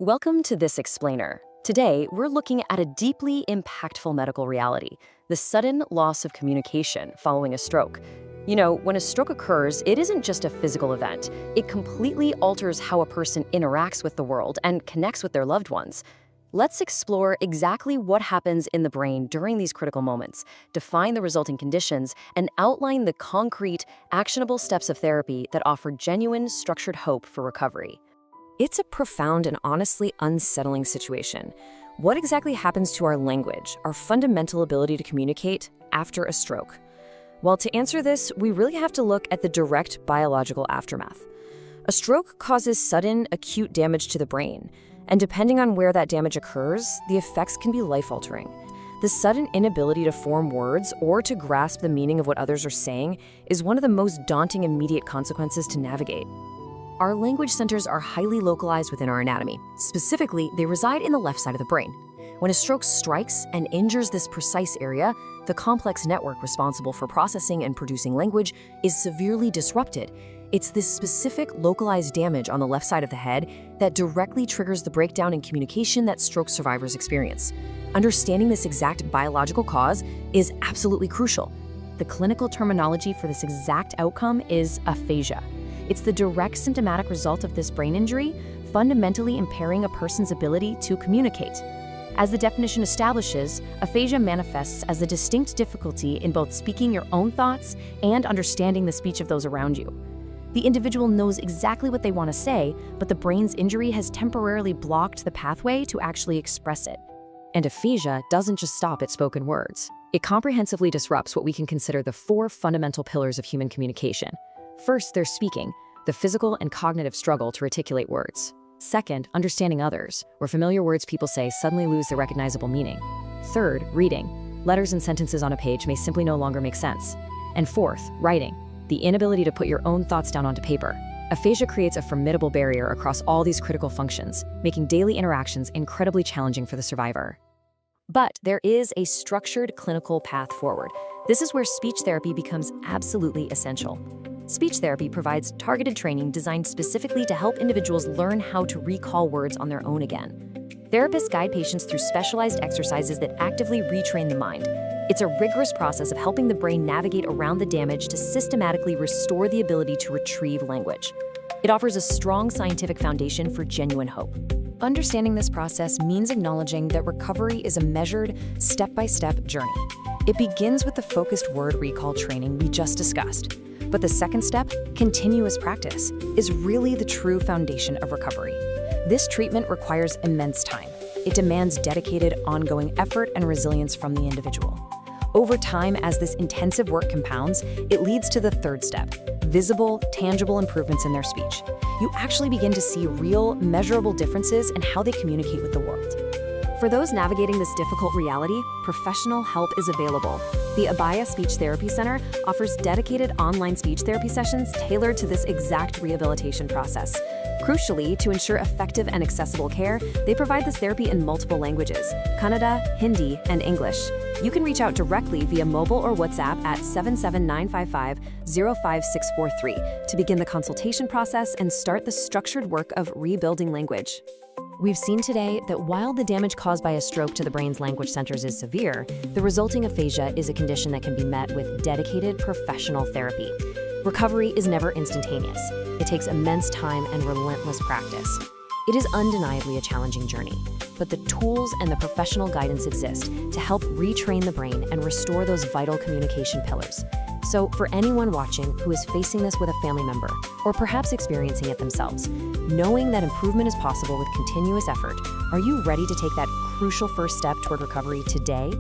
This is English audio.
Welcome to This Explainer. Today, we're looking at a deeply impactful medical reality, the sudden loss of communication following a stroke. You know, when a stroke occurs, it isn't just a physical event. It completely alters how a person interacts with the world and connects with their loved ones. Let's explore exactly what happens in the brain during these critical moments, define the resulting conditions, and outline the concrete, actionable steps of therapy that offer genuine, structured hope for recovery. It's a profound and honestly unsettling situation. What exactly happens to our language, our fundamental ability to communicate, after a stroke? Well, to answer this, we really have to look at the direct biological aftermath. A stroke causes sudden, acute damage to the brain, and depending on where that damage occurs, the effects can be life-altering. The sudden inability to form words or to grasp the meaning of what others are saying is one of the most daunting immediate consequences to navigate. Our language centers are highly localized within our anatomy. Specifically, they reside in the left side of the brain. When a stroke strikes and injures this precise area, the complex network responsible for processing and producing language is severely disrupted. It's this specific localized damage on the left side of the head that directly triggers the breakdown in communication that stroke survivors experience. Understanding this exact biological cause is absolutely crucial. The clinical terminology for this exact outcome is aphasia. It's the direct symptomatic result of this brain injury, fundamentally impairing a person's ability to communicate. As the definition establishes, aphasia manifests as a distinct difficulty in both speaking your own thoughts and understanding the speech of those around you. The individual knows exactly what they want to say, but the brain's injury has temporarily blocked the pathway to actually express it. And aphasia doesn't just stop at spoken words. It comprehensively disrupts what we can consider the four fundamental pillars of human communication. First, there's speaking, the physical and cognitive struggle to articulate words. Second, understanding others, where familiar words people say suddenly lose their recognizable meaning. Third, reading. Letters and sentences on a page may simply no longer make sense. And fourth, writing, the inability to put your own thoughts down onto paper. Aphasia creates a formidable barrier across all these critical functions, making daily interactions incredibly challenging for the survivor. But there is a structured clinical path forward. This is where speech therapy becomes absolutely essential. Speech therapy provides targeted training designed specifically to help individuals learn how to recall words on their own again. Therapists guide patients through specialized exercises that actively retrain the mind. It's a rigorous process of helping the brain navigate around the damage to systematically restore the ability to retrieve language. It offers a strong scientific foundation for genuine hope. Understanding this process means acknowledging that recovery is a measured, step-by-step journey. It begins with the focused word recall training we just discussed. But the second step, continuous practice, is really the true foundation of recovery. This treatment requires immense time. It demands dedicated, ongoing effort and resilience from the individual. Over time, as this intensive work compounds, it leads to the third step, visible, tangible improvements in their speech. You actually begin to see real, measurable differences in how they communicate with the world. For those navigating this difficult reality, professional help is available. The Aphasia Speech Therapy Center offers dedicated online speech therapy sessions tailored to this exact rehabilitation process. Crucially, to ensure effective and accessible care, they provide this therapy in multiple languages: Kannada, Hindi, and English. You can reach out directly via mobile or WhatsApp at 77955-05643 to begin the consultation process and start the structured work of rebuilding language. We've seen today that while the damage caused by a stroke to the brain's language centers is severe, the resulting aphasia is a condition that can be met with dedicated professional therapy. Recovery is never instantaneous. It takes immense time and relentless practice. It is undeniably a challenging journey, but the tools and the professional guidance exist to help retrain the brain and restore those vital communication pillars. So for anyone watching who is facing this with a family member, or perhaps experiencing it themselves, knowing that improvement is possible with continuous effort, are you ready to take that crucial first step toward recovery today?